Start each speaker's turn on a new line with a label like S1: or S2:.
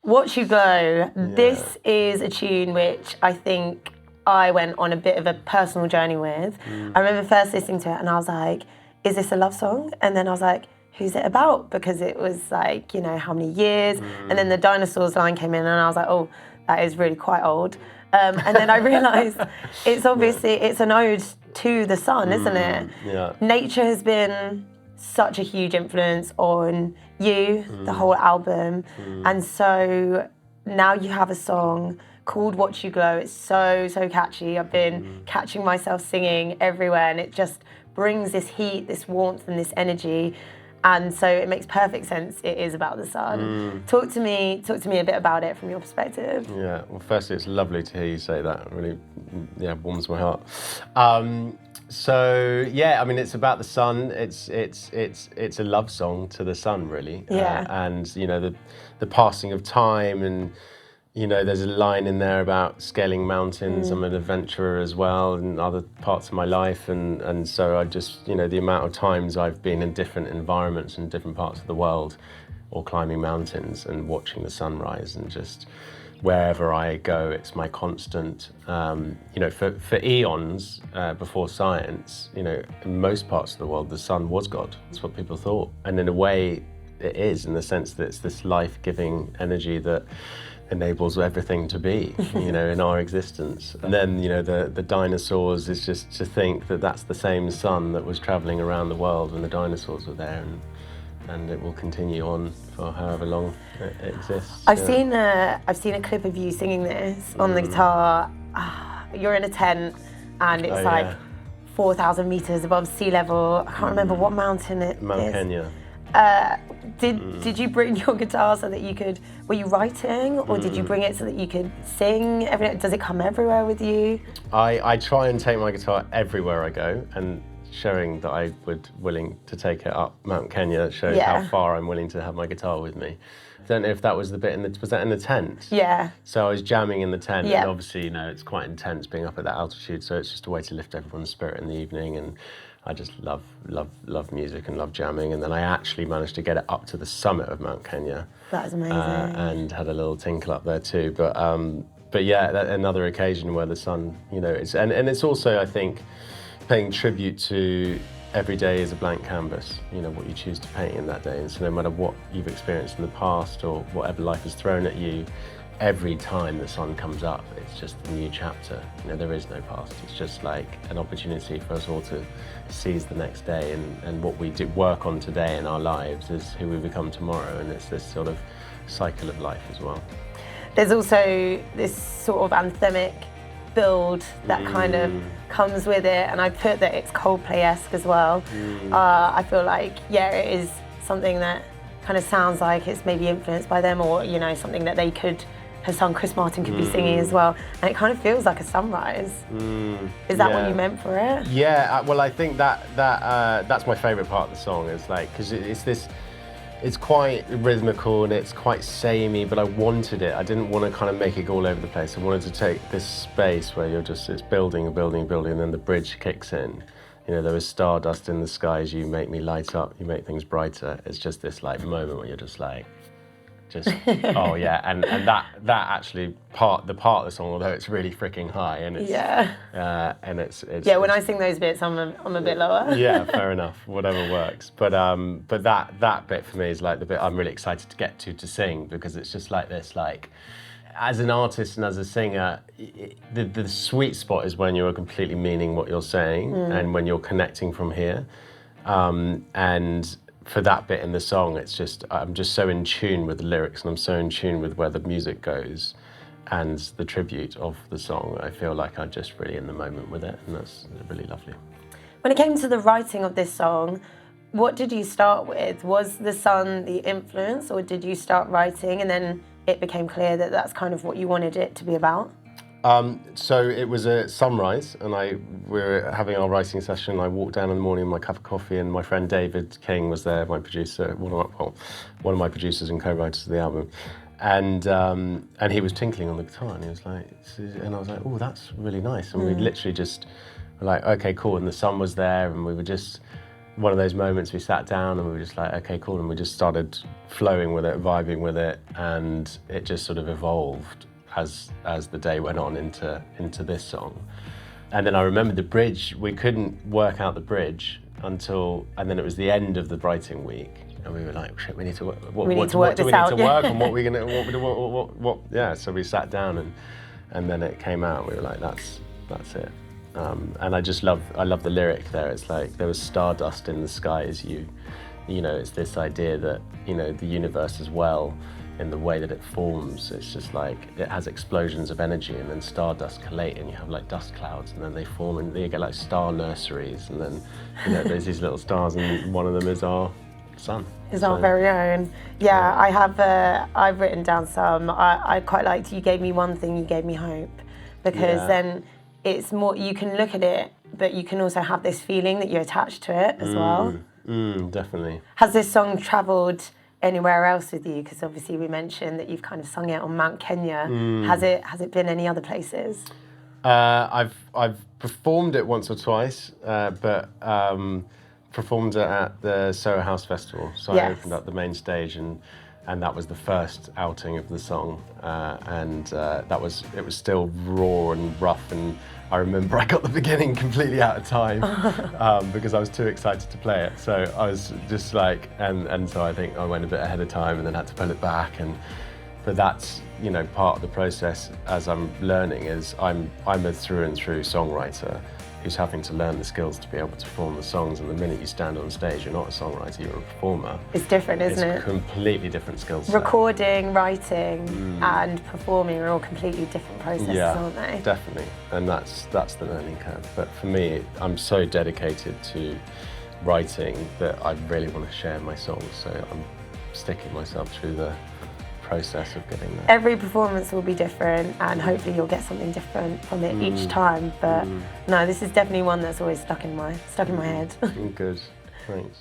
S1: Watch You Glow. This is a tune which I think I went on a bit of a personal journey with. I remember first listening to it and I was like, is this a love song? And then I was like, who's it about? Because it was like, you know, how many years? And then the dinosaurs line came in and I was like, oh, that is really quite old. And then I realised it's obviously, it's an ode to the sun, isn't it?
S2: Yeah.
S1: Nature has been such a huge influence on you, the whole album. And so now you have a song called Watch You Glow. It's so catchy. I've been catching myself singing everywhere and it just brings this heat, this warmth and this energy. And so it makes perfect sense. It is about the sun. Talk to me a bit about it from your perspective.
S2: Yeah, well, firstly, it's lovely to hear you say that. It really, warms my heart. So yeah, I mean, it's about the sun. It's a love song to the sun, really.
S1: Yeah.
S2: And you know, the passing of time, and you know, there's a line in there about scaling mountains. I'm an adventurer as well in other parts of my life, and so I just, you know, the amount of times I've been in different environments in different parts of the world, or climbing mountains and watching the sunrise, and just wherever I go, it's my constant. You know, for eons before science, you know, in most parts of the world, the sun was God. That's what people thought, and in a way, it is, in the sense that it's this life-giving energy that enables everything to be, you know, in our existence. And then, you know, the dinosaurs is just to think that that's the same sun that was traveling around the world when the dinosaurs were there, and it will continue on for however long it exists.
S1: I've seen a clip of you singing this on the guitar. You're in a tent and it's 4,000 meters above sea level. I can't remember what mountain it is.
S2: Mount Kenya.
S1: Did you bring your guitar so that you could, were you writing, or did you bring it so that you could sing? Does it come everywhere with you?
S2: I try and take my guitar everywhere I go, and showing that I would willing to take it up Mount Kenya shows how far I'm willing to have my guitar with me. I don't know if that was the bit was that in the tent?
S1: Yeah.
S2: So I was jamming in the tent, and obviously, you know, it's quite intense being up at that altitude, so it's just a way to lift everyone's spirit in the evening, and I just love music and love jamming. And then I actually managed to get it up to the summit of Mount Kenya.
S1: That is amazing.
S2: And had a little tinkle up there too. But yeah, another occasion where the sun, you know, and it's also, I think, paying tribute to every day is a blank canvas, you know, what you choose to paint in that day. And so no matter what you've experienced in the past or whatever life has thrown at you, every time the sun comes up, it's just a new chapter. You know, there is no past. It's just like an opportunity for us all to seize the next day, and what we do work on today in our lives is who we become tomorrow, and it's this sort of cycle of life as well.
S1: There's also this sort of anthemic build that kind of comes with it, and I put that it's Coldplay-esque as well. I feel like, it is something that kind of sounds like it's maybe influenced by them, or, you know, something that they could, her son Chris Martin could be singing as well, and it kind of feels like a sunrise. Is that what you meant for it?
S2: Yeah, well, I think that's my favourite part of the song. Is like, because it's quite rhythmical and it's quite samey, but I wanted it. I didn't want to kind of make it go all over the place. I wanted to take this space where it's building and building and building, and then the bridge kicks in. You know, there is stardust in the skies, you make me light up, you make things brighter. It's just this like moment where you're just like, oh yeah, and that actually the part of the song, although it's really freaking high, and it's and it's
S1: when I sing those bits, I'm a bit lower.
S2: Yeah, fair enough, whatever works. But that bit for me is like the bit I'm really excited to get to sing, because it's just like this, like, as an artist and as a singer, the sweet spot is when you're completely meaning what you're saying, and when you're connecting from here, and for that bit in the song, it's just, I'm just so in tune with the lyrics, and I'm so in tune with where the music goes and the tribute of the song. I feel like I'm just really in the moment with it, and that's really lovely.
S1: When it came to the writing of this song, what did you start with? Was the sun the influence, or did you start writing and then it became clear that that's kind of what you wanted it to be about?
S2: So it was a sunrise, and we were having our writing session. I walked down in the morning with my cup of coffee, and my friend David King was there, my producer, one of my producers and co-writers of the album, and he was tinkling on the guitar, and he was like, and I was like, oh, that's really nice, and we literally just were like, okay, cool, and the sun was there, and we were just one of those moments we sat down and we were just like, okay, cool, and we just started flowing with it, vibing with it, and it just sort of evolved as the day went on into this song. And then I remember the bridge, we couldn't work out the bridge and then it was the end of the writing week, and we were like, shit, we need to work.
S1: We need to work this out.
S2: And what we're gonna, what? Yeah. So we sat down, and then it came out. We were like, that's it. And I love the lyric there. It's like there was stardust in the sky as you know. It's this idea that the universe as well, in the way that it forms, it's just like it has explosions of energy, and then stardust collate, and you have like dust clouds, and then they form, and you get like star nurseries, and then there's these little stars, and one of them is our sun.
S1: Is our very own. Yeah, I have. I've written down some. I quite liked. You gave me one thing. You gave me hope, because then it's more. You can look at it, but you can also have this feeling that you're attached to it as well.
S2: Definitely.
S1: Has this song travelled anywhere else with you? Because obviously we mentioned that you've kind of sung it on Mount Kenya. Has it been any other places?
S2: I've performed it once or twice, but performed it at the Soho House Festival. So I opened up the main stage, and that was the first outing of the song, and it was still raw and rough, and I remember I got the beginning completely out of time because I was too excited to play it. So I was just like, and so I think I went a bit ahead of time and then had to pull it back. But that's part of the process as I'm learning. Is I'm a through and through songwriter who's having to learn the skills to be able to perform the songs, and the minute you stand on stage, you're not a songwriter, you're a performer.
S1: It's different, isn't it?
S2: It's a completely different skill set.
S1: Recording, writing, and performing are all completely different processes, aren't they?
S2: Definitely, and that's the learning curve. But for me, I'm so dedicated to writing that I really want to share my songs, so I'm sticking myself through the process of getting there.
S1: Every performance will be different, and hopefully you'll get something different from it each time. But no, this is definitely one that's always stuck in my head.
S2: Good, thanks.